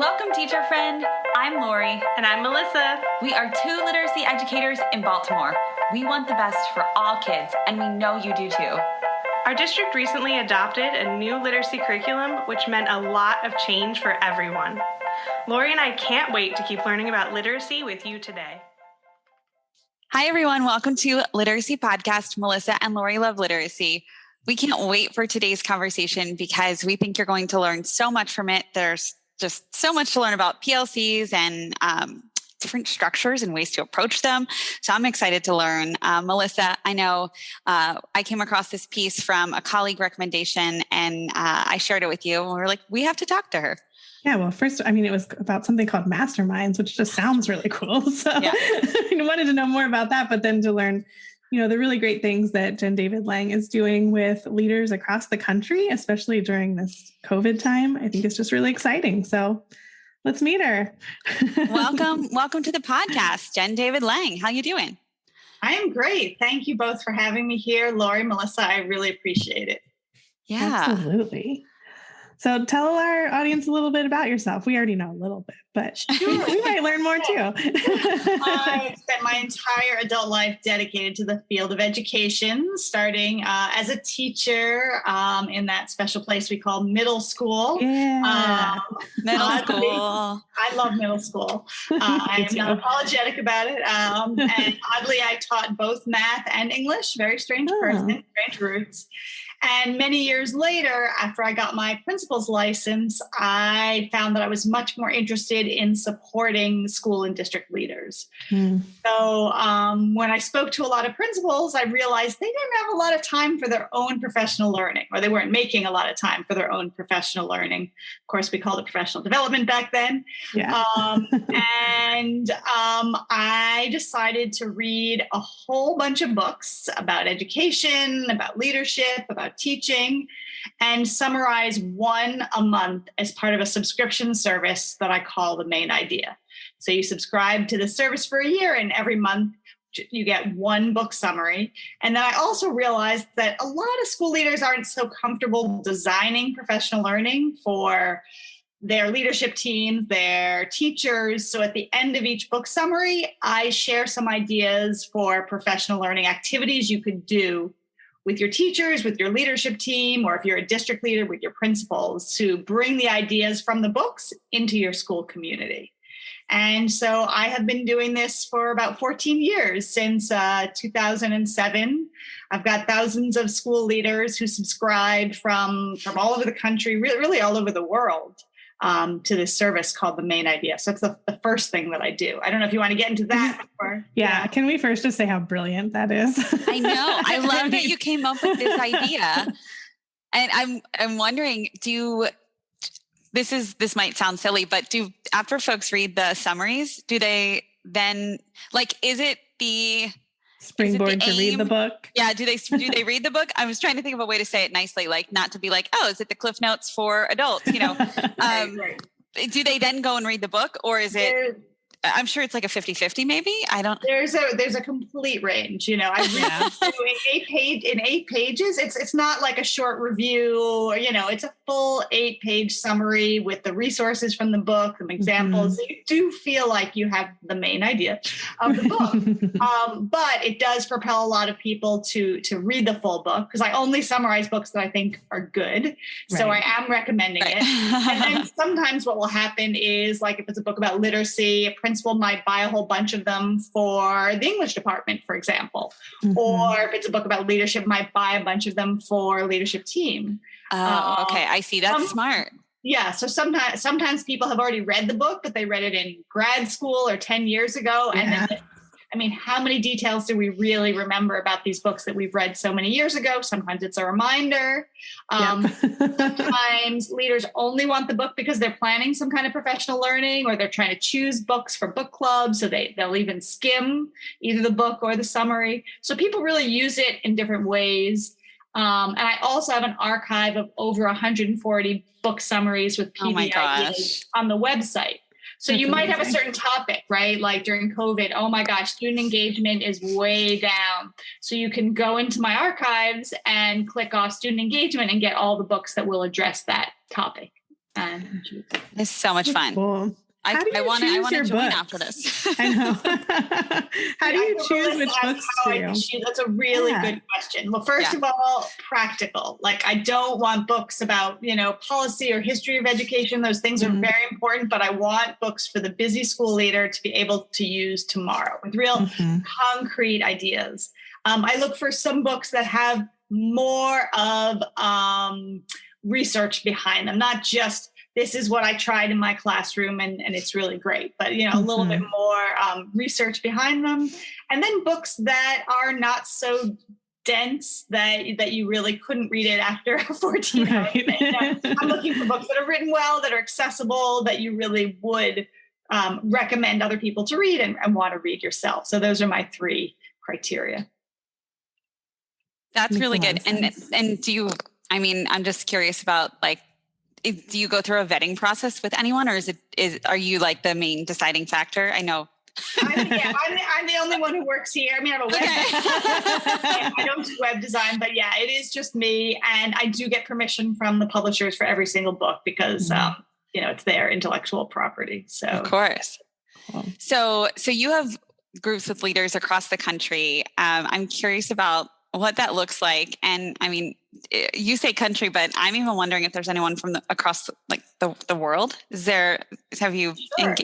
Welcome, teacher friend. I'm Lori. And I'm Melissa. We are two literacy educators in Baltimore. We want the best for all kids, and we know you do too. Our district recently adopted a new literacy curriculum, which meant a lot of change for everyone. Lori and I can't wait to keep learning about literacy with you today. Hi, everyone. Welcome to Literacy Podcast. Melissa and Lori love literacy. We can't wait for today's conversation because we think you're going to learn so much from it. There's just so much to learn about PLCs and different structures and ways to approach them. So I'm excited to learn. Melissa, I know I came across this piece from a colleague recommendation and I shared it with you. And we were like, we have to talk to her. Yeah, well, first, it was about something called masterminds, which just sounds really cool. So yeah. I wanted to know more about that, but then to learn, the really great things that Jen David Lang is doing with leaders across the country, especially during this COVID time, I think it's just really exciting. So let's meet her. Welcome to the podcast, Jen David Lang. How you doing? I am great. Thank you both for having me here. Lori, Melissa, I really appreciate it. Yeah, absolutely. So tell our audience a little bit about yourself. We already know a little bit, but we might learn more too. I've spent my entire adult life dedicated to the field of education, starting as a teacher in that special place we call middle school. Yeah. Middle school. I love middle school. I'm not apologetic about it. And oddly, I taught both math and English. Very strange person, strange roots. And many years later, after I got my principal's license, I found that I was much more interested in supporting school and district leaders. So when I spoke to a lot of principals, I realized they didn't have a lot of time for their own professional learning, or they weren't making a lot of time for their own professional learning. Of course, we called it professional development back then. Yeah. I decided to read a whole bunch of books about education, about leadership, about teaching, and summarize one a month as part of a subscription service that I call The Main Idea. So you subscribe to the service for a year, and every month you get one book summary. And then I also realized that a lot of school leaders aren't so comfortable designing professional learning for their leadership teams, their teachers. So at the end of each book summary, I share some ideas for professional learning activities you could do with your teachers, with your leadership team, or if you're a district leader, with your principals, to bring the ideas from the books into your school community. And so I have been doing this for about 14 years, since 2007. I've got thousands of school leaders who subscribe from all over the country, really all over the world, to this service called The Main Idea. So it's the first thing that I do. I don't know if you want to get into that. Yeah. Can we first just say how brilliant that is? I know. I love that you came up with this idea. And I'm wondering, this might sound silly, but after folks read the summaries, do they then, is it the springboard to read the book? Yeah. Do they read the book? I was trying to think of a way to say it nicely, not to be like, oh, is it the Cliff Notes for adults? Right. Do they then go and read the book, or is it, I'm sure it's like a 50-50 maybe. I don't. There's a complete range, I read in 8 pages. It's not like a short review, or, it's a full 8-page summary with the resources from the book, some examples. You do feel like you have the main idea of the book. But it does propel a lot of people to read the full book, because I only summarize books that I think are good. Right. So I am recommending it. And then sometimes what will happen is, like, if it's a book about literacy, a principal might buy a whole bunch of them for the English department, for example. Or if it's a book about leadership, might buy a bunch of them for leadership team. Oh, okay. I see. That's smart. Yeah. So sometimes people have already read the book, but they read it in grad school or 10 years ago. Yeah. And then, how many details do we really remember about these books that we've read so many years ago? Sometimes it's a reminder. Sometimes leaders only want the book because they're planning some kind of professional learning, or they're trying to choose books for book clubs. So they'll even skim either the book or the summary. So people really use it in different ways. And I also have an archive of over 140 book summaries with PD ideas on the website. So you might have a certain topic, right? Like during COVID, oh my gosh, student engagement is way down. So you can go into my archives and click off student engagement and get all the books that will address that topic. and It's so much fun. Cool. I want to join after this. I know. How do you choose which books to? That's a really good question. Well, first of all, practical. Like, I don't want books about, policy or history of education. Those things are very important, but I want books for the busy school leader to be able to use tomorrow with real concrete ideas. I look for some books that have more of research behind them, not just this is what I tried in my classroom and it's really great, but a little bit more research behind them. And then books that are not so dense that you really couldn't read it after 14 hours. I'm looking for books that are written well, that are accessible, that you really would recommend other people to read and want to read yourself. So those are my 3 criteria. That's really good. And do you, I'm just curious about do you go through a vetting process with anyone, or are you like the main deciding factor? I know. I'm the only one who works here. I have a web design. I don't do web design, but it is just me. And I do get permission from the publishers for every single book because, it's their intellectual property. So of course. Cool. So you have groups with leaders across the country. I'm curious about what that looks like. And you say country, but I'm even wondering if there's anyone from across the world. Have you? Sure.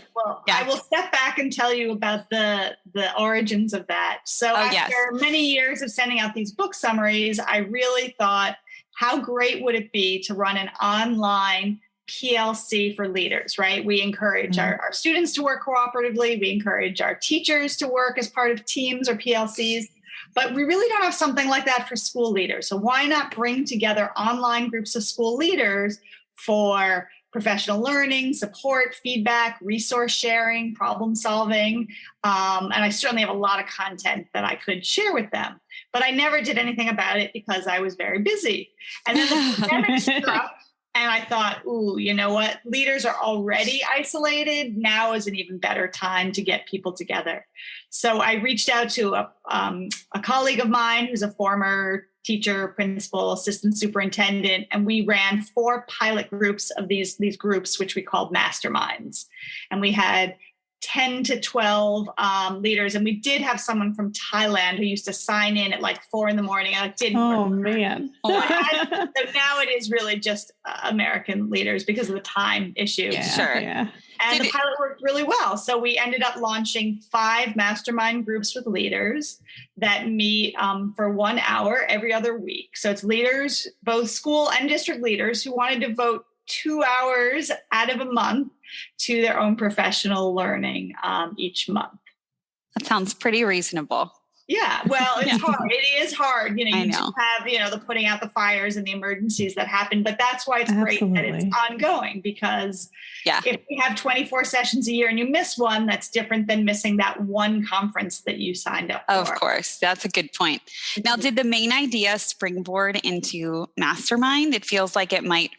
I will step back and tell you about the origins of that. So after many years of sending out these book summaries, I really thought, how great would it be to run an online PLC for leaders, right? We encourage our students to work cooperatively. We encourage our teachers to work as part of teams or PLCs. But we really don't have something like that for school leaders. So why not bring together online groups of school leaders for professional learning, support, feedback, resource sharing, problem solving. And I certainly have a lot of content that I could share with them. But I never did anything about it because I was very busy. And then the pandemic struck. And I thought, you know what? Leaders are already isolated. Now is an even better time to get people together. So I reached out to a colleague of mine who's a former teacher, principal, assistant superintendent, and we ran 4 pilot groups of these groups, which we called masterminds. And we had 10 to 12 leaders. And we did have someone from Thailand who used to sign in at 4 a.m. and it didn't work. Oh, man. So now it is really just American leaders because of the time issue. Yeah, sure. Yeah. And the pilot worked really well. So we ended up launching 5 mastermind groups with leaders that meet for 1 hour every other week. So it's leaders, both school and district leaders, who want to devote 2 hours out of a month to their own professional learning each month. That sounds pretty reasonable. Yeah, well, it's hard. It is hard. You know. just have, the putting out the fires and the emergencies that happen. But that's why it's great that it's ongoing, because if we have 24 sessions a year and you miss one, that's different than missing that one conference that you signed up for. Of course. That's a good point. Now, did the main idea springboard into Mastermind? It feels like it might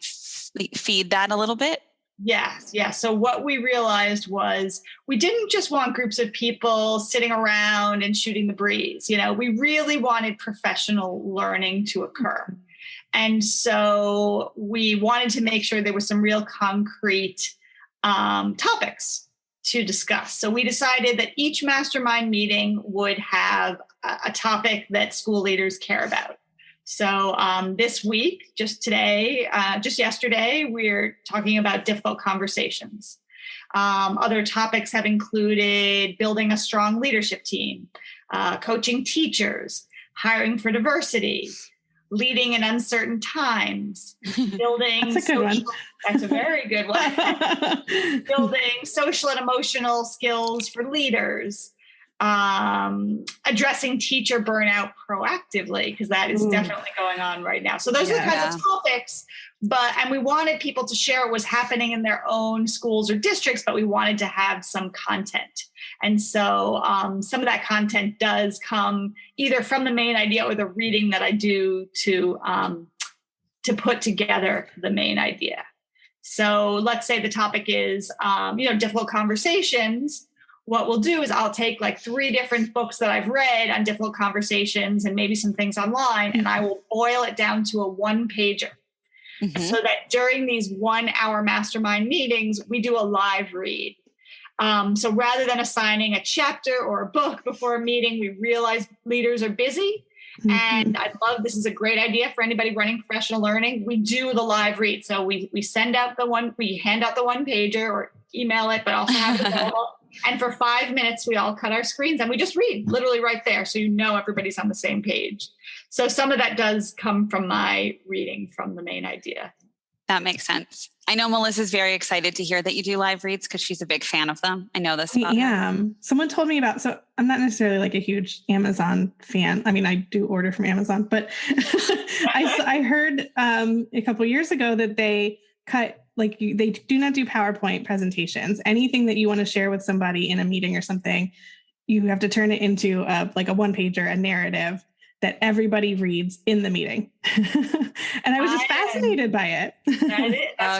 feed that a little bit. Yes. So what we realized was we didn't just want groups of people sitting around and shooting the breeze. We really wanted professional learning to occur. And so we wanted to make sure there were some real concrete topics to discuss. So we decided that each mastermind meeting would have a topic that school leaders care about. So this week, just yesterday, we're talking about difficult conversations. Other topics have included building a strong leadership team, coaching teachers, hiring for diversity, leading in uncertain times, building That's a good one. That's a very good one. Building social and emotional skills for leaders. Addressing teacher burnout proactively, because that is definitely going on right now. So those are the kinds of topics, and we wanted people to share what was happening in their own schools or districts, but we wanted to have some content. And so some of that content does come either from the main idea or the reading that I do to put together the main idea. So let's say the topic is, difficult conversations. What we'll do is I'll take 3 different books that I've read on difficult conversations and maybe some things online, and I will boil it down to a 1-pager. so that during these 1 hour mastermind meetings, we do a live read. So rather than assigning a chapter or a book before a meeting, we realize leaders are busy. And I love, this is a great idea for anybody running professional learning. We do the live read. So we send out we hand out the 1-pager or email it, but also have it available. And for 5 minutes, we all cut our screens and we just read literally right there. So everybody's on the same page. So some of that does come from my reading from the main idea. That makes sense. I know Melissa's very excited to hear that you do live reads because she's a big fan of them. I know this about her. Someone told me about, so I'm not necessarily like a huge Amazon fan. I mean, I do order from Amazon, but I heard a couple of years ago that they cut, they do not do PowerPoint presentations. Anything that you want to share with somebody in a meeting or something, you have to turn it into a 1-pager, a narrative that everybody reads in the meeting. And I was just fascinated by it.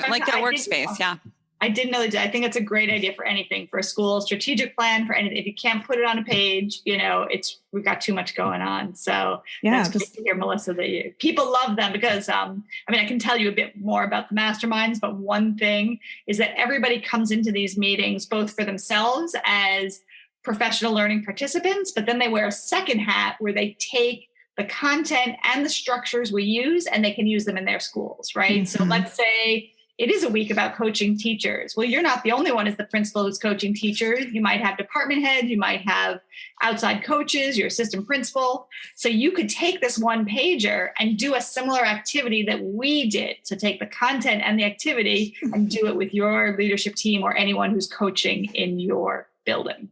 Like their workspace. Yeah. I didn't know that. I think it's a great idea for anything, for a school strategic plan, for anything. If you can't put it on a page, we've got too much going on. So that's great to hear, Melissa, that people love them because, I can tell you a bit more about the masterminds, but one thing is that everybody comes into these meetings, both for themselves as professional learning participants, but then they wear a second hat where they take the content and the structures we use and they can use them in their schools, right? So let's say it is a week about coaching teachers. Well, you're not the only one as the principal who's coaching teachers. You might have department head, you might have outside coaches, your assistant principal. So you could take this 1-pager and do a similar activity that we did. So take the content and the activity and do it with your leadership team or anyone who's coaching in your building.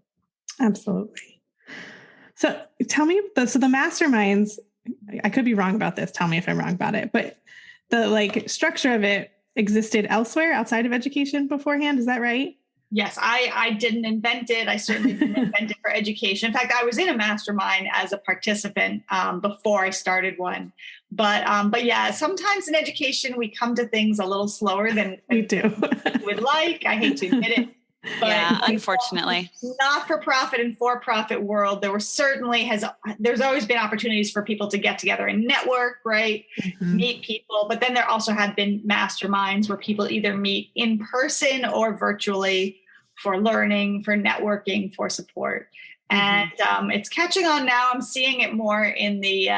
Absolutely. So tell me, the masterminds, I could be wrong about this. Tell me if I'm wrong about it, but the structure of it existed elsewhere outside of education beforehand. Is that right? Yes, I didn't invent it. I certainly didn't invent it for education. In fact, I was in a mastermind as a participant before I started one. But yeah, sometimes in education, we come to things a little slower than we do. We would like. I hate to admit it. But yeah, unfortunately, not-for-profit and for-profit world, there's always been opportunities for people to get together and network, right? Meet people. But then there also have been masterminds where people either meet in person or virtually for learning, for networking, for support. And it's catching on now. I'm seeing it more in the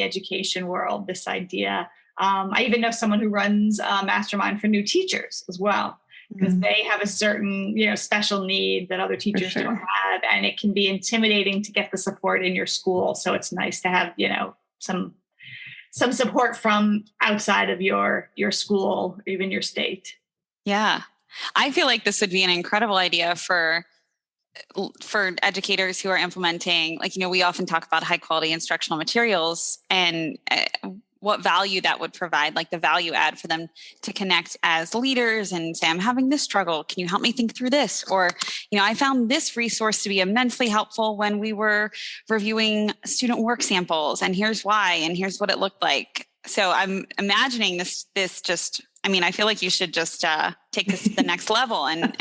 education world, this idea. I even know someone who runs a mastermind for new teachers as well, because they have a certain, special need that other teachers don't have. And it can be intimidating to get the support in your school. So it's nice to have, some support from outside of your school, even your state. Yeah. I feel like this would be an incredible idea for educators who are implementing, we often talk about high quality instructional materials and what value that would provide, like the value add for them to connect as leaders and say, I'm having this struggle. Can you help me think through this? Or, I found this resource to be immensely helpful when we were reviewing student work samples, and here's why, and here's what it looked like. So I'm imagining this just, I feel like you should just take this to the next level. And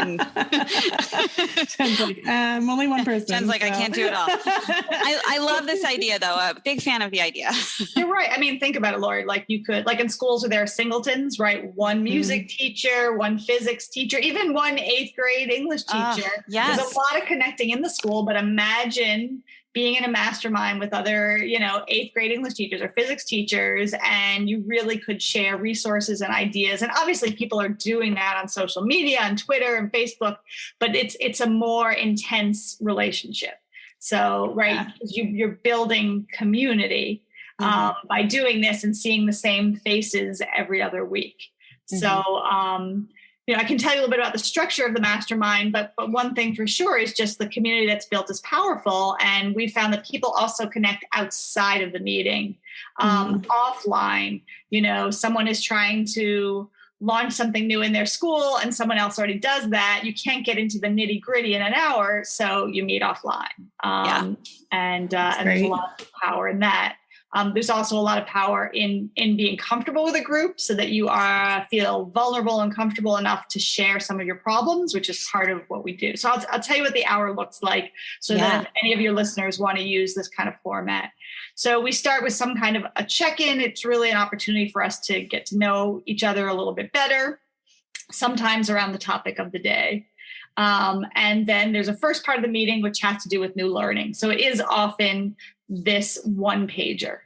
Jen's like, I'm only one person. Jen's like, I can't do it all. I love this idea, though. A big fan of the idea. You're right. think about it, Lori. You could, in schools where there are singletons, right? One music teacher, one physics teacher, even one 8th grade English teacher. Yes. There's a lot of connecting in the school, but imagine being in a mastermind with other, 8th grade English teachers or physics teachers, and you really could share resources and ideas. And obviously people are doing that on social media, on Twitter and Facebook, but it's a more intense relationship. So, right, you're building community by doing this and seeing the same faces every other week. So, I can tell you a little bit about the structure of the mastermind, but one thing for sure is just the community that's built is powerful. And we found that people also connect outside of the meeting, offline. Someone is trying to launch something new in their school and someone else already does that. You can't get into the nitty gritty in an hour, so you meet offline. And there's a lot of power in that. There's also a lot of power in being comfortable with a group so that you feel vulnerable and comfortable enough to share some of your problems, which is part of what we do. So I'll tell you what the hour looks like so that if any of your listeners want to use this kind of format. So we start with some kind of a check-in. It's really an opportunity for us to get to know each other a little bit better, sometimes around the topic of the day. And then there's a first part of the meeting, which has to do with new learning. So it is often this one pager.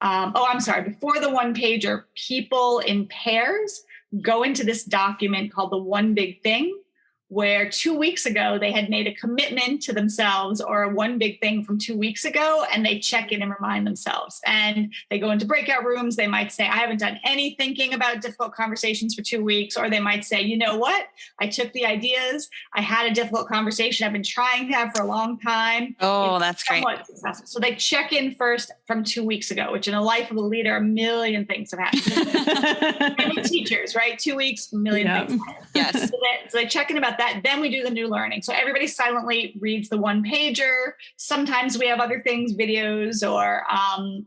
Before the one pager, people in pairs go into this document called the One Big Thing, where 2 weeks ago they had made a commitment to themselves or one big thing from 2 weeks ago, and they check in and remind themselves. And they go into breakout rooms. They might say, I haven't done any thinking about difficult conversations for 2 weeks. Or they might say, you know what? I took the ideas. I had a difficult conversation I've been trying to have for a long time. Oh, that's great. Successful. So they check in first from 2 weeks ago, which in the life of a leader, a million things have happened. Many teachers, right? 2 weeks, a million things. Yes. So they check in about that. Then we do the new learning. So everybody silently reads the one pager. Sometimes we have other things, videos or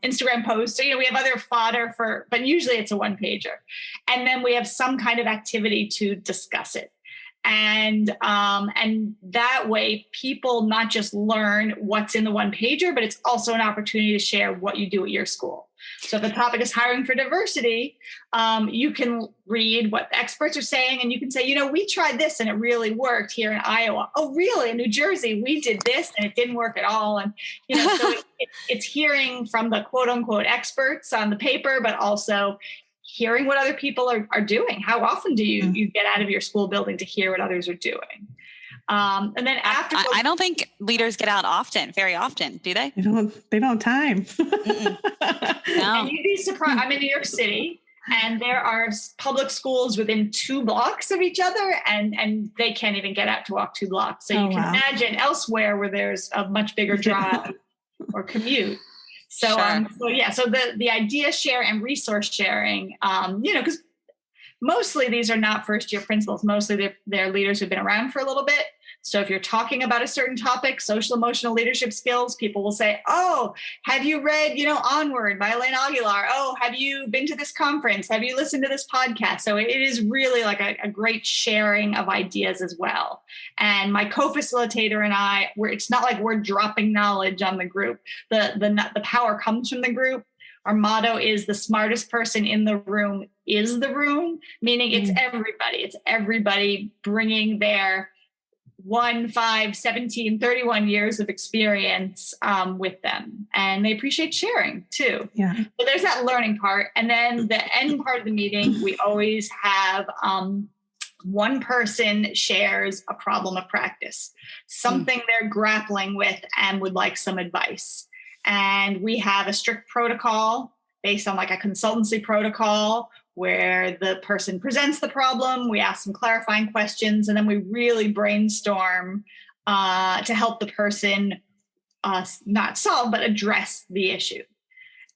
Instagram posts. So, we have other fodder but usually it's a one pager. And then we have some kind of activity to discuss it. And that way people not just learn what's in the one pager, but it's also an opportunity to share what you do at your school. So if the topic is hiring for diversity, you can read what the experts are saying, and you can say, we tried this and it really worked here in Iowa. Oh, really? In New Jersey, we did this and it didn't work at all. And, so it's hearing from the quote unquote experts on the paper, but also hearing what other people are doing. How often do you get out of your school building to hear what others are doing? And then after, I don't think leaders get out very often, do they? They don't have time. No. And you'd be surprised. I'm in New York City, and there are public schools within 2 blocks of each other, and they can't even get out to walk 2 blocks. So you can imagine elsewhere where there's a much bigger drive or commute. So, Sure. So the idea share and resource sharing, because mostly these are not first year principals. Mostly they're leaders who've been around for a little bit. So if you're talking about a certain topic, social emotional leadership skills, people will say, oh, have you read, Onward by Elaine Aguilar? Oh, have you been to this conference? Have you listened to this podcast? So it is really like a great sharing of ideas as well. And my co-facilitator and I, it's not like we're dropping knowledge on the group. The power comes from the group. Our motto is the smartest person in the room is the room, meaning it's everybody. It's everybody bringing their 1, 5, 17, 31 years of experience with them. And they appreciate sharing too. Yeah. So there's that learning part. And then the end part of the meeting, we always have one person shares a problem of practice, something they're grappling with and would like some advice. And we have a strict protocol based on like a consultancy protocol where the person presents the problem, we ask some clarifying questions, and then we really brainstorm to help the person not solve, but address the issue.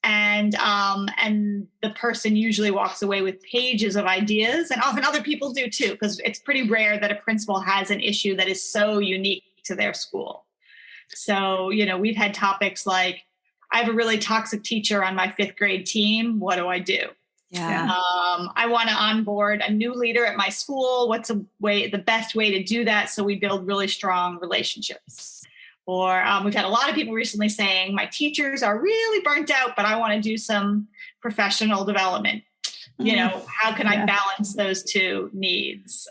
And the person usually walks away with pages of ideas, and often other people do too, because it's pretty rare that a principal has an issue that is so unique to their school. So, we've had topics like, I have a really toxic teacher on my 5th grade team. What do I do? Yeah. I want to onboard a new leader at my school. What's the best way to do that so we build really strong relationships? Or we've had a lot of people recently saying, my teachers are really burnt out, but I want to do some professional development. How can I balance those 2 needs?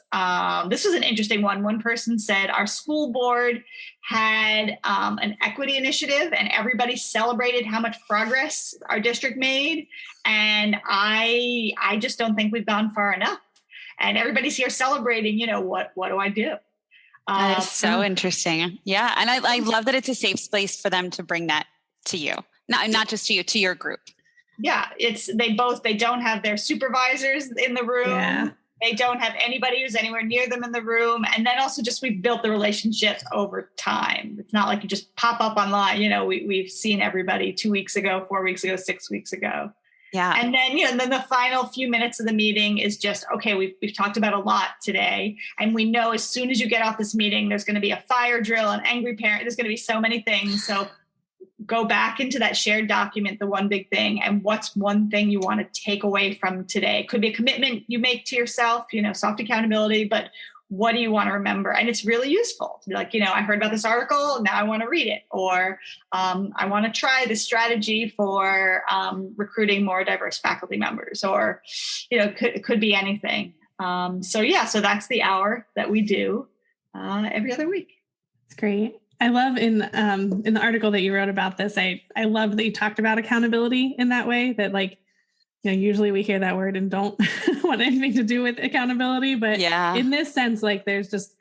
This was an interesting one. One person said our school board had an equity initiative and everybody celebrated how much progress our district made. And I just don't think we've gone far enough. And everybody's here celebrating, what do I do? That is so interesting. Yeah. And I love that it's a safe space for them to bring that to you. Not just to you, to your group. Yeah, they don't have their supervisors in the room. Yeah. They don't have anybody who's anywhere near them in the room. And then also we've built the relationships over time. It's not like you just pop up online. We've seen everybody 2 weeks ago, 4 weeks ago, 6 weeks ago. Yeah. And then, then the final few minutes of the meeting is just, okay, we've talked about a lot today. And we know as soon as you get off this meeting, there's going to be a fire drill, an angry parent. There's going to be so many things. So go back into that shared document, the one big thing, and what's one thing you want to take away from today. It could be a commitment you make to yourself, soft accountability, but what do you want to remember? And it's really useful to be like, I heard about this article, now I want to read it. Or I want to try this strategy for recruiting more diverse faculty members, or, it could be anything. So that's the hour that we do every other week. That's great. I love in the article that you wrote about this, I love that you talked about accountability in that way, that usually we hear that word and don't want anything to do with accountability, but in this sense, there's just,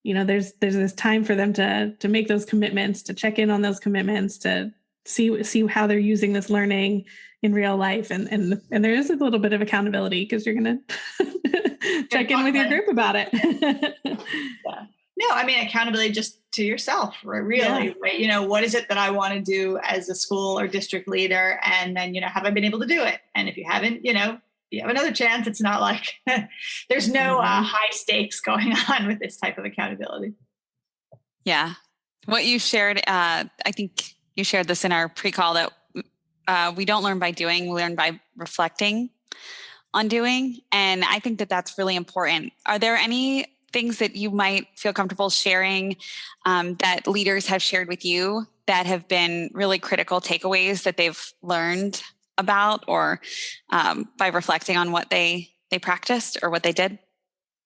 there's this time for them to make those commitments, to check in on those commitments, to see how they're using this learning in real life. And there is a little bit of accountability because you're going to check in with your group about it. Yeah. No, I mean, accountability just to yourself, really, right? What is it that I want to do as a school or district leader? And then, have I been able to do it? And if you haven't, you have another chance. It's not like there's no high stakes going on with this type of accountability. Yeah. What you shared, I think you shared this in our pre-call, that we don't learn by doing, we learn by reflecting on doing. And I think that that's really important. Are there any things that you might feel comfortable sharing that leaders have shared with you that have been really critical takeaways that they've learned about, or by reflecting on what they practiced or what they did?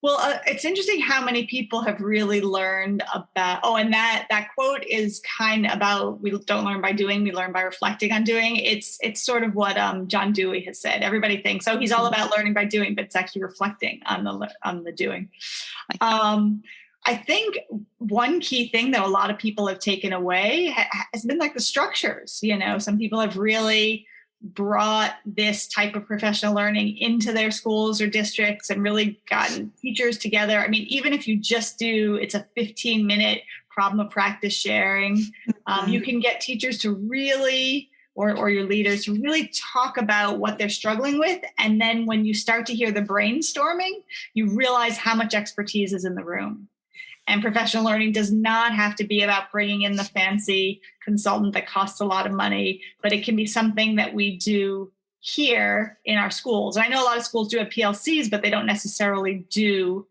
Well, it's interesting how many people have really learned about, and that quote is kind of about, we don't learn by doing, we learn by reflecting on doing. It's sort of what John Dewey has said. Everybody thinks, he's all about learning by doing, but it's actually reflecting on the doing. I think one key thing that a lot of people have taken away has been the structures. Some people have really brought this type of professional learning into their schools or districts and really gotten teachers together. I mean, even if you just it's a 15-minute problem of practice sharing, you can get teachers to really, or your leaders to really talk about what they're struggling with. And then when you start to hear the brainstorming, you realize how much expertise is in the room. And professional learning does not have to be about bringing in the fancy consultant that costs a lot of money, but it can be something that we do here in our schools. I know a lot of schools do have PLCs, but they don't necessarily do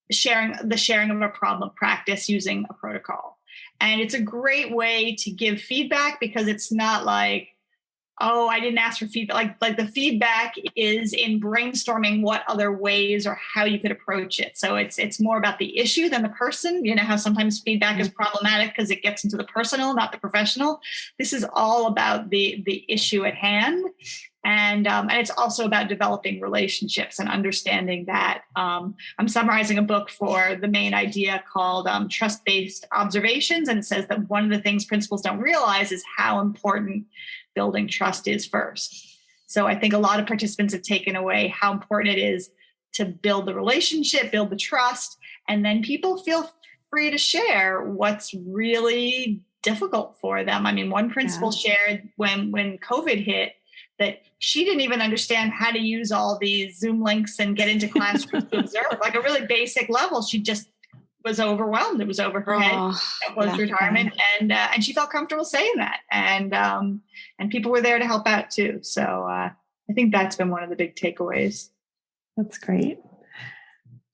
sharing of a problem of practice using a protocol. And it's a great way to give feedback, because it's not like, I didn't ask for feedback. Like the feedback is in brainstorming what other ways or how you could approach it. So it's more about the issue than the person. How sometimes feedback is problematic because it gets into the personal, not the professional. This is all about the issue at hand. And it's also about developing relationships and understanding that. I'm summarizing a book for the main idea called Trust-Based Observations. And it says that one of the things principals don't realize is how important building trust is first. So I think a lot of participants have taken away how important it is to build the relationship, build the trust, and then people feel free to share what's really difficult for them. I mean, one principal shared when COVID hit that she didn't even understand how to use all these Zoom links and get into classrooms to observe, like a really basic level. She just was overwhelmed. It was over her head post-retirement. And she felt comfortable saying that. And people were there to help out too. So I think that's been one of the big takeaways. That's great.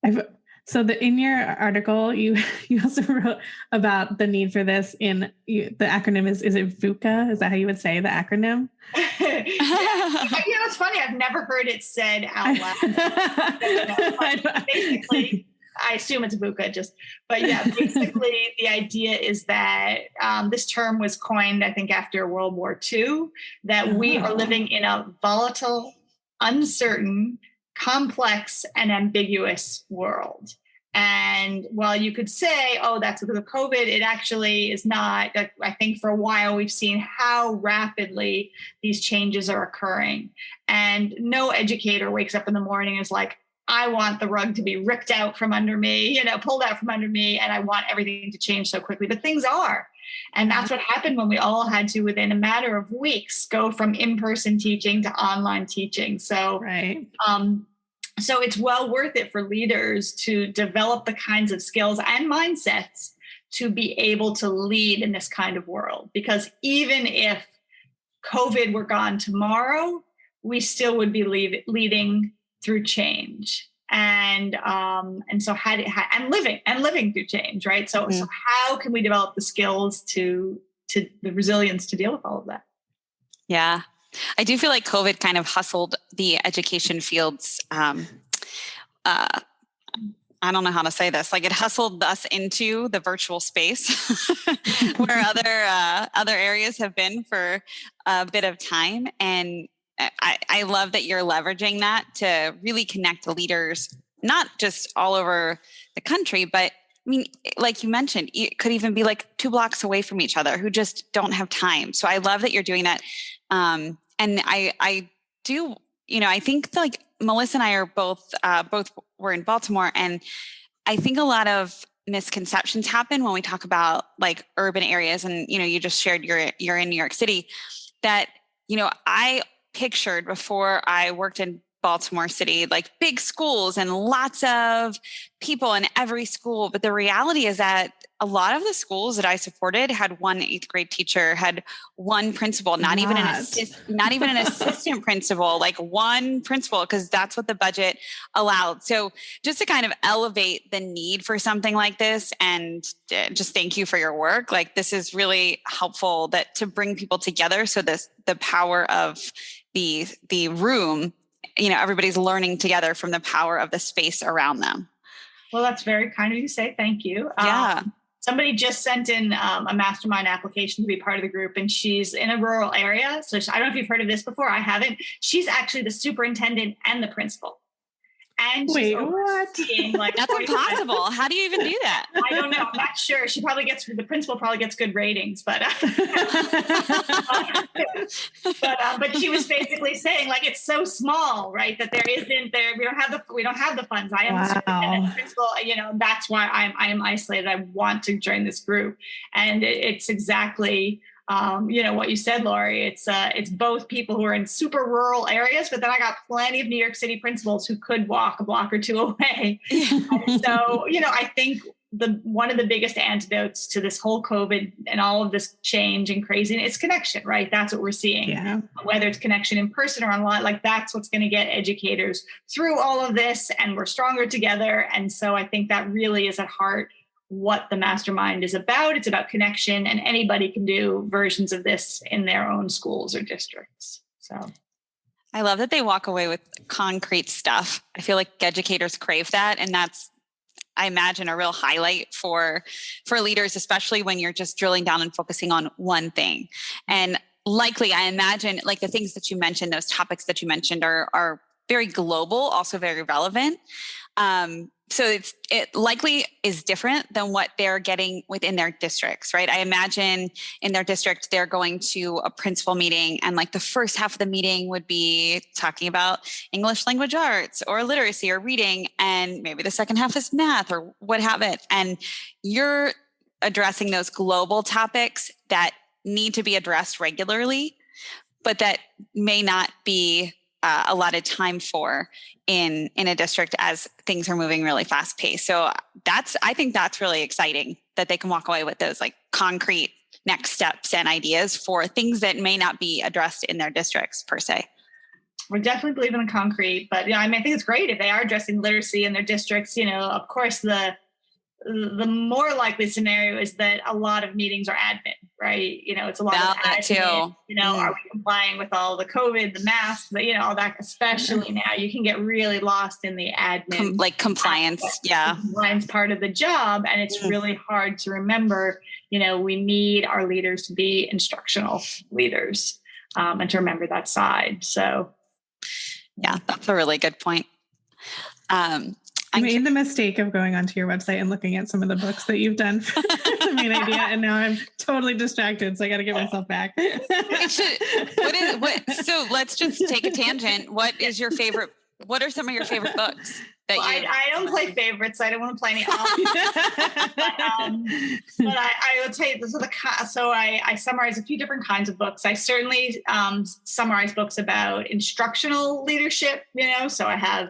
In your article, you also wrote about the need for this the acronym is it VUCA? Is that how you would say the acronym? It's funny. I've never heard it said out loud. Basically, I assume it's VUCA basically the idea is that this term was coined, I think, after World War II, that we are living in a volatile, uncertain, complex, and ambiguous world. And while you could say, that's because of COVID, it actually is not. I think for a while we've seen how rapidly these changes are occurring. And no educator wakes up in the morning and is like, I want the rug to be ripped out from under me, pulled out from under me, and I want everything to change so quickly. But things are. And that's what happened when we all had to, within a matter of weeks, go from in-person teaching to online teaching. So, so it's well worth it for leaders to develop the kinds of skills and mindsets to be able to lead in this kind of world. Because even if COVID were gone tomorrow, we still would be leading through change. And so living through change, right? So how can we develop the skills to the resilience to deal with all of that? Yeah. I do feel like COVID kind of hustled the education fields. I don't know how to say this. Like, it hustled us into the virtual space where other areas have been for a bit of time. And I love that you're leveraging that to really connect leaders, not just all over the country, but I mean, like you mentioned, it could even be like 2 blocks away from each other who just don't have time. So I love that you're doing that. And I do, I think like Melissa and I are both were in Baltimore, and I think a lot of misconceptions happen when we talk about like urban areas. And, you just shared you're in New York City, that, I pictured before I worked in Baltimore City, like big schools and lots of people in every school. But the reality is that a lot of the schools that I supported had one 8th grade teacher, had one principal, not even an assistant principal, like one principal, because that's what the budget allowed. So just to kind of elevate the need for something like this, and just thank you for your work. Like, this is really helpful to bring people together. So the power of the room, everybody's learning together from the power of the space around them. Well, that's very kind of you to say. Thank you. Yeah. Somebody just sent in a mastermind application to be part of the group, and she's in a rural area. So I don't know if you've heard of this before. I haven't. She's actually the superintendent and the principal. And wait, what? Like, that's impossible. How do you even do that? I don't know. I'm not sure. The principal probably gets good ratings, but she was basically saying, like, it's so small, right? That we don't have the funds. I am the superintendent principal. That's why I am isolated. I want to join this group, and it's exactly. What you said, Lori, it's both people who are in super rural areas, but then I got plenty of New York City principals who could walk a block or 2 away. And so, I think one of the biggest antidotes to this whole COVID and all of this change and craziness is connection, right? That's what we're seeing. Yeah. Whether it's connection in person or online, like that's what's going to get educators through all of this, and we're stronger together. And so I think that really is at heart what the mastermind is about. It's about connection, and anybody can do versions of this in their own schools or districts. So I love that they walk away with concrete stuff. I feel like educators crave that. And that's, I imagine, a real highlight for leaders, especially when you're just drilling down and focusing on one thing. And likely, I imagine, like the things that you mentioned, those topics that you mentioned are very global, also very relevant. So it likely is different than what they're getting within their districts, right? I imagine in their district, they're going to a principal meeting, and like the first half of the meeting would be talking about English language arts or literacy or reading. And maybe the second half is math or what have it. And you're addressing those global topics that need to be addressed regularly, but that may not be allotted time for in a district as things are moving really fast paced. So I think that's really exciting that they can walk away with those like concrete next steps and ideas for things that may not be addressed in their districts per se. We definitely believe in the concrete, but I think it's great if they are addressing literacy in their districts. Of course, the more likely scenario is that a lot of meetings are admin, right? It's a lot of admin. Too. Are we complying with all the COVID, the masks, all that? Especially now, you can get really lost in the admin, compliance. Compliance part of the job, and it's really hard to remember. We need our leaders to be instructional leaders, and to remember that side. So, yeah, that's a really good point. I made the mistake of going onto your website and looking at some of the books that you've done for the main idea, and now I'm totally distracted, so I got to get myself back. So let's just take a tangent. What are some of your favorite books? that well, you? I don't play favorites. So I don't want to play any but I will tell you, so I summarize a few different kinds of books. I certainly summarize books about instructional leadership, so I have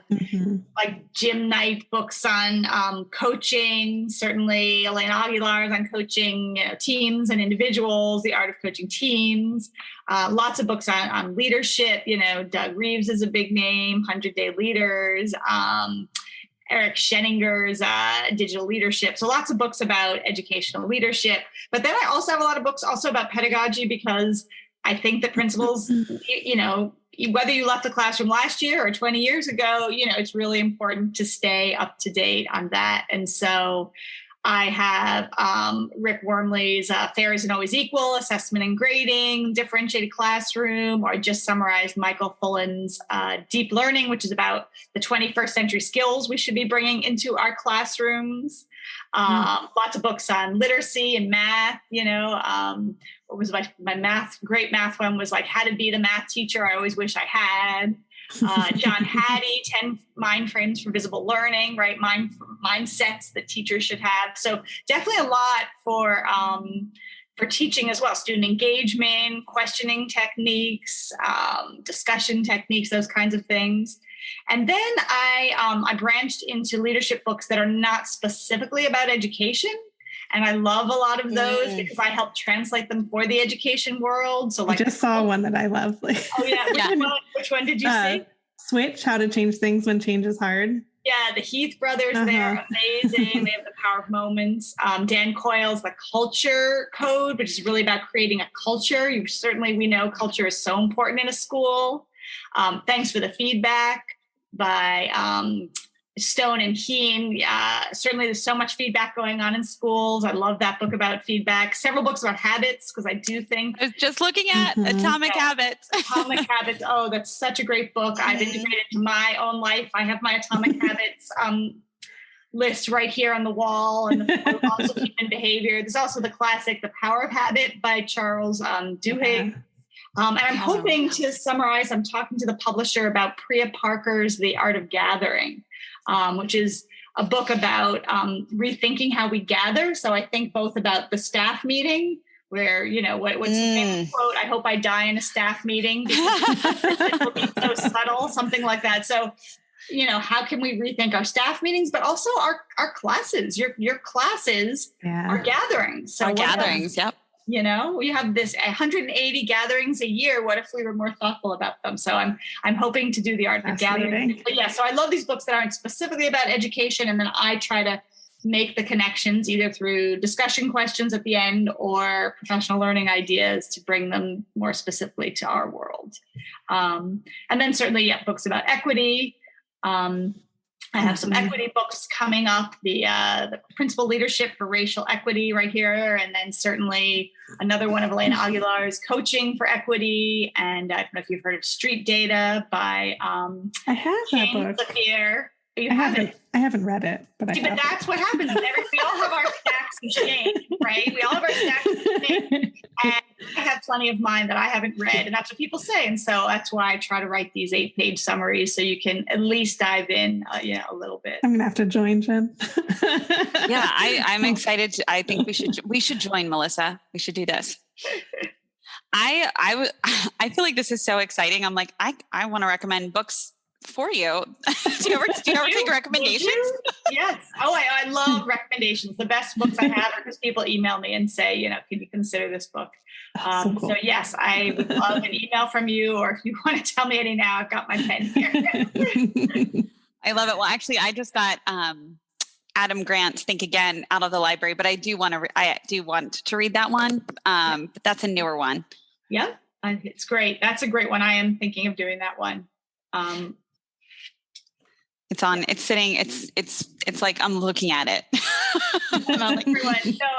like Jim Knight books on coaching, certainly Elaine Aguilar's on coaching teams and individuals, the art of coaching teams. Lots of books on leadership. Doug Reeves is a big name, 100-Day Leaders, Eric Scheninger's Digital Leadership. So lots of books about educational leadership. But then I also have a lot of books also about pedagogy, because I think that principals, whether you left the classroom last year or 20 years ago, it's really important to stay up to date on that. And so I have Rick Wormley's Fair Isn't Always Equal, Assessment and Grading, Differentiated Classroom, or I just summarized Michael Fullen's Deep Learning, which is about the 21st century skills we should be bringing into our classrooms. Lots of books on literacy and math. What was my great math one was like How to Be the Math Teacher I Always Wish I Had. John Hattie, 10 Mind Frames for Visible Learning, right? Mindsets that teachers should have. So definitely a lot for teaching as well. Student engagement, questioning techniques, discussion techniques, those kinds of things. And then I branched into leadership books that are not specifically about education. And I love a lot of those because I help translate them for the education world. So like, I just saw one that I love. Oh yeah. Which one did you see? Switch, How to Change Things When Change is Hard. Yeah, the Heath brothers, they're amazing. They have The Power of Moments. Dan Coyle's The Culture Code, which is really about creating a culture. We know culture is so important in a school. Thanks for the Feedback by Stone and Keen. Certainly there's so much feedback going on in schools. I love that book about feedback. Several books about habits, because I do think... I was just looking at Atomic Habits. Atomic Habits. Oh, that's such a great book. I've integrated into my own life. I have my Atomic Habits list right here on the wall, and the laws of human behavior. There's also the classic, The Power of Habit by Charles Duhigg. And I'm hoping to summarize, I'm talking to the publisher about Priya Parker's The Art of Gathering, which is a book about rethinking how we gather. So I think both about the staff meeting, where, what's the famous quote? I hope I die in a staff meeting, because it will be so subtle, something like that. So, how can we rethink our staff meetings, but also our classes? Your classes are gatherings. So Yep. We have this 180 gatherings a year. What if we were more thoughtful about them? So I'm hoping to do the art of gathering. But yeah, so I love these books that aren't specifically about education, and then I try to make the connections either through discussion questions at the end or professional learning ideas to bring them more specifically to our world. And then certainly, books about equity. I have some equity books coming up, the Principal Leadership for Racial Equity right here. And then certainly another one of Elaine Aguilar's, Coaching for Equity. And I don't know if you've heard of Street Data by I have that book. Lafier. I haven't read it, but but that's what happens. We all have our stacks of shame, right? We all have our stacks of shame. And I have plenty of mine that I haven't read. And that's what people say. And so that's why I try to write these 8-page summaries, so you can at least dive in, a little bit. I'm going to have to join, Jen. Yeah, I'm excited. I think we should join, Melissa. We should do this. I feel like this is so exciting. I'm like, I want to recommend books for you. do you ever take recommendations? Yes. Oh, I love recommendations. The best books I have are because people email me and say, can you consider this book? So cool. So yes, I would love an email from you, or if you want to tell me any now, I've got my pen here. I love it. Well, actually, I just got Adam Grant's Think Again out of the library, but I do want to read that one. But that's a newer one. Yeah, it's great. That's a great one. I am thinking of doing that one. It's like I'm looking at it. And I'm like,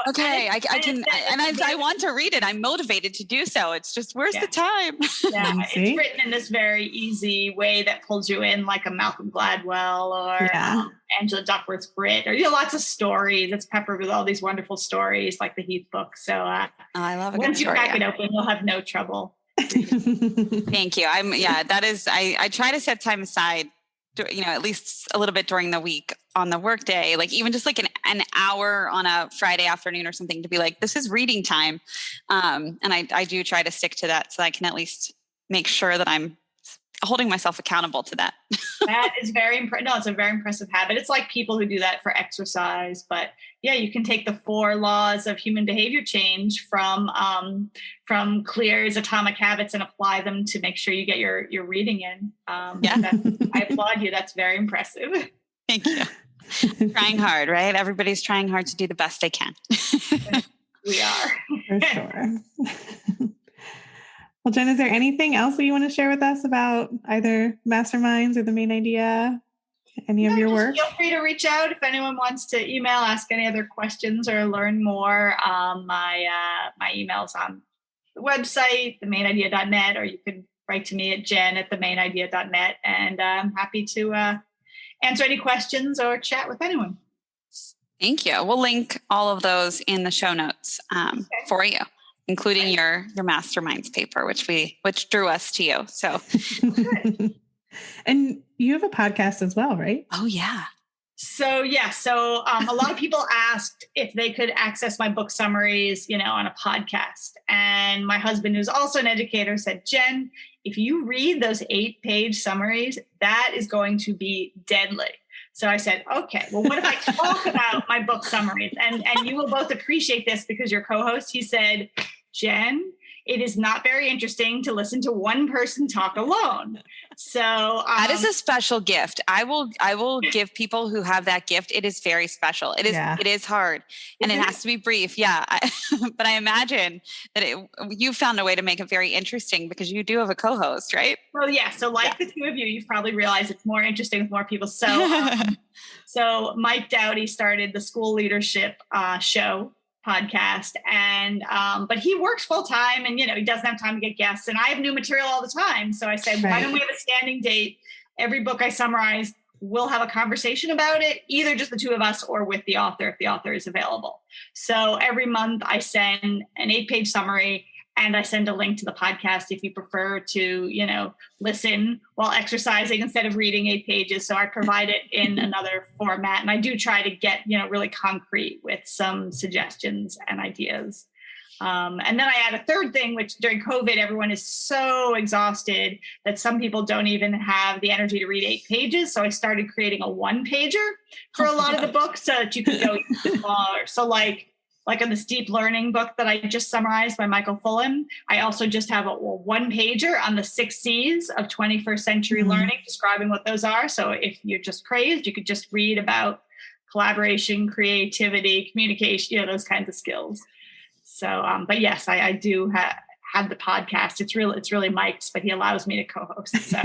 okay, I can, and I want to read it. I'm motivated to do so. It's just, where's the time? Yeah, it's written in this very easy way that pulls you in, like a Malcolm Gladwell or Angela Duckworth's Grit, or lots of stories. It's peppered with all these wonderful stories, like the Heath book. So I love it. Once you crack it open, you'll have no trouble. Thank you. I try to set time aside at least a little bit during the week on the work day, like even just like an hour on a Friday afternoon or something to be like, this is reading time. And I do try to stick to that so I can at least make sure that I'm holding myself accountable to that. That is very impressive. No, it's a very impressive habit. It's like people who do that for exercise, but yeah, you can take the 4 laws of human behavior change from Clear's Atomic Habits and apply them to make sure you get your reading in. I applaud you. That's very impressive. Thank you. Trying hard, right? Everybody's trying hard to do the best they can. We are. For sure. Well, Jen, is there anything else that you want to share with us about either Masterminds or the Main Idea, any of your work? Feel free to reach out if anyone wants to email, ask any other questions or learn more. My email's on the website, themainidea.net, or you can write to me at jen@themainidea.net, and I'm happy to answer any questions or chat with anyone. Thank you. We'll link all of those in the show notes for you, including your Masterminds paper, which drew us to you. So, and you have a podcast as well, right? Oh yeah. So a lot of people asked if they could access my book summaries, on a podcast. And my husband, who's also an educator, said, Jen, if you read those 8-page summaries, that is going to be deadly. So I said, okay, well, what if I talk about my book summaries? And you will both appreciate this because you're co-host. He said, Jen, it is not very interesting to listen to one person talk alone. So that is a special gift. I will give people who have that gift. It is very special. It is hard and it has to be brief. Yeah. But I imagine that you found a way to make it very interesting because you do have a co-host, right? Well, yeah. So the two of you, you've probably realized it's more interesting with more people. So, so Mike Dowdy started the School Leadership Show podcast, and but he works full time, and he doesn't have time to get guests, and I have new material all the time. So I said, why don't we have a standing date? Every book I summarize, we'll have a conversation about it, either just the two of us or with the author if the author is available. So every month I send an 8-page summary, and I send a link to the podcast if you prefer to, listen while exercising instead of reading 8 pages. So I provide it in another format. And I do try to get, really concrete with some suggestions and ideas. And then I add a third thing, which during COVID, everyone is so exhausted that some people don't even have the energy to read 8 pages. So I started creating a 1-pager for a lot of the books so that you could go smaller. So like in this deep learning book that I just summarized by Michael Fullan, I also just have a 1-pager on the 6 C's of 21st century learning, describing what those are. So if you're just crazed, you could just read about collaboration, creativity, communication, those kinds of skills. So, but yes, I do have the podcast. It's really Mike's, but he allows me to co-host. So.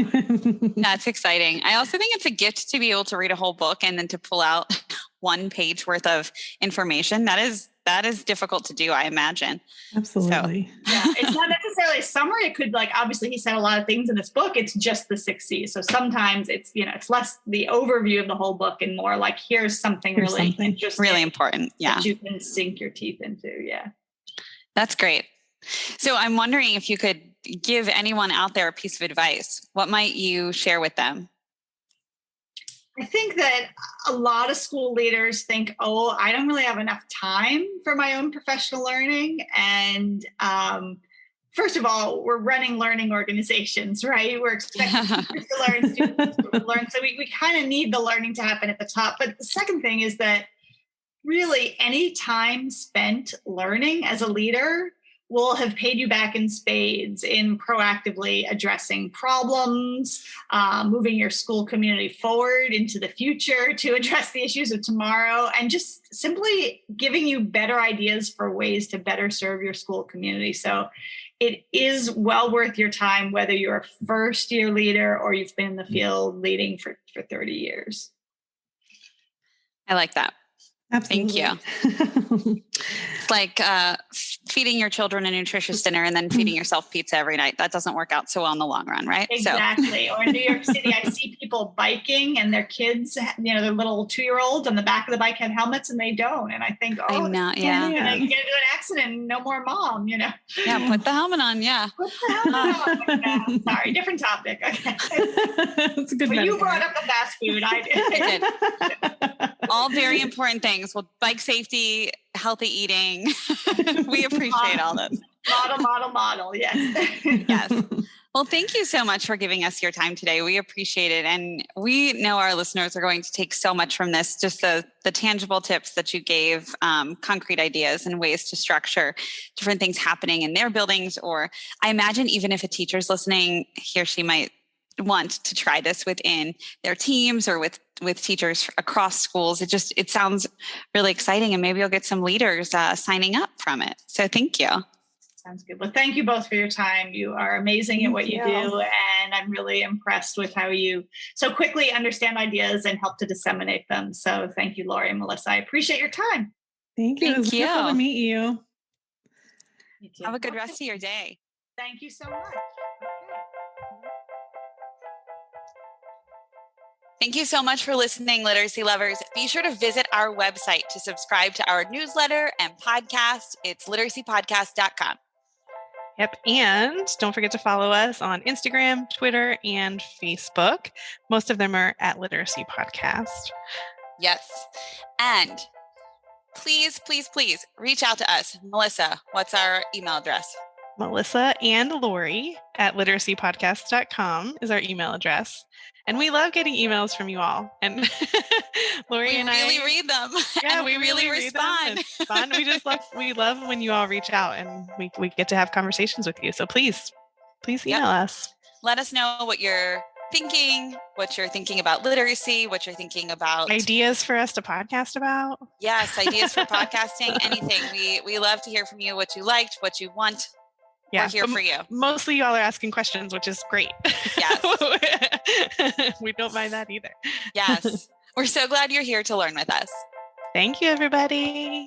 That's exciting. I also think it's a gift to be able to read a whole book and then to pull out 1 page worth of information. That is difficult to do, I imagine. Absolutely. So, yeah, it's not necessarily a summary. It could obviously he said a lot of things in this book. It's just the 6 C's. So sometimes it's, it's less the overview of the whole book and more like, here's something really interesting. Really important. Yeah. That you can sink your teeth into. Yeah. That's great. So I'm wondering if you could give anyone out there a piece of advice. What might you share with them? I think that a lot of school leaders think, I don't really have enough time for my own professional learning. And first of all, we're running learning organizations, right? We're expecting teachers to learn, students to learn. So we kind of need the learning to happen at the top. But the second thing is that really any time spent learning as a leader will have paid you back in spades in proactively addressing problems, moving your school community forward into the future to address the issues of tomorrow, and just simply giving you better ideas for ways to better serve your school community. So it is well worth your time, whether you're a first-year leader or you've been in the field leading for 30 years. I like that. Absolutely. Thank you. It's like feeding your children a nutritious dinner and then feeding yourself pizza every night. That doesn't work out so well in the long run, right? Exactly. Or in New York City, I see people biking and their kids, their little 2-year-olds on the back of the bike have helmets and they don't. And I think, I know, yeah. You're going to get into an accident, no more mom, Yeah, put the helmet on, yeah. Put the helmet on. Sorry, different topic. Okay. That's a good But you brought up the fast food. I did. All very important things. Well, bike safety, healthy eating. We appreciate all this. Model. Yes. Yes. Well, thank you so much for giving us your time today. We appreciate it. And we know our listeners are going to take so much from this, just the tangible tips that you gave, concrete ideas and ways to structure different things happening in their buildings. Or I imagine even if a teacher's listening, he or she might want to try this within their teams or with teachers across schools. It sounds really exciting, and maybe you'll get some leaders signing up from it. So thank you. Sounds good. Well, thank you both for your time. You are amazing at what you do, and I'm really impressed with how you so quickly understand ideas and help to disseminate them. So thank you, Lori and Melissa. I appreciate your time. Thank you. It was wonderful to meet you. You too. Have a good rest of your day. Thank you so much. Thank you so much for listening, literacy lovers. Be sure to visit our website to subscribe to our newsletter and podcast. It's literacypodcast.com. Yep. And don't forget to follow us on Instagram, Twitter, and Facebook. Most of them are at Literacy Podcast. Yes. And please, please, please reach out to us. Melissa, what's our email address? Melissa and Lori at literacypodcast.com is our email address. And we love getting emails from you all. And Lori and I really read them. Yeah, and we really respond. It's fun. We love when you all reach out and we get to have conversations with you. So please email us. Let us know what you're thinking, what you're thinking about literacy, what you're thinking about ideas for us to podcast about. Yes, ideas for podcasting, anything. We love to hear from you, what you liked, what you want. Yeah, we're here for you. Mostly y'all are asking questions, which is great. Yes. We don't mind that either. Yes. We're so glad you're here to learn with us. Thank you, everybody.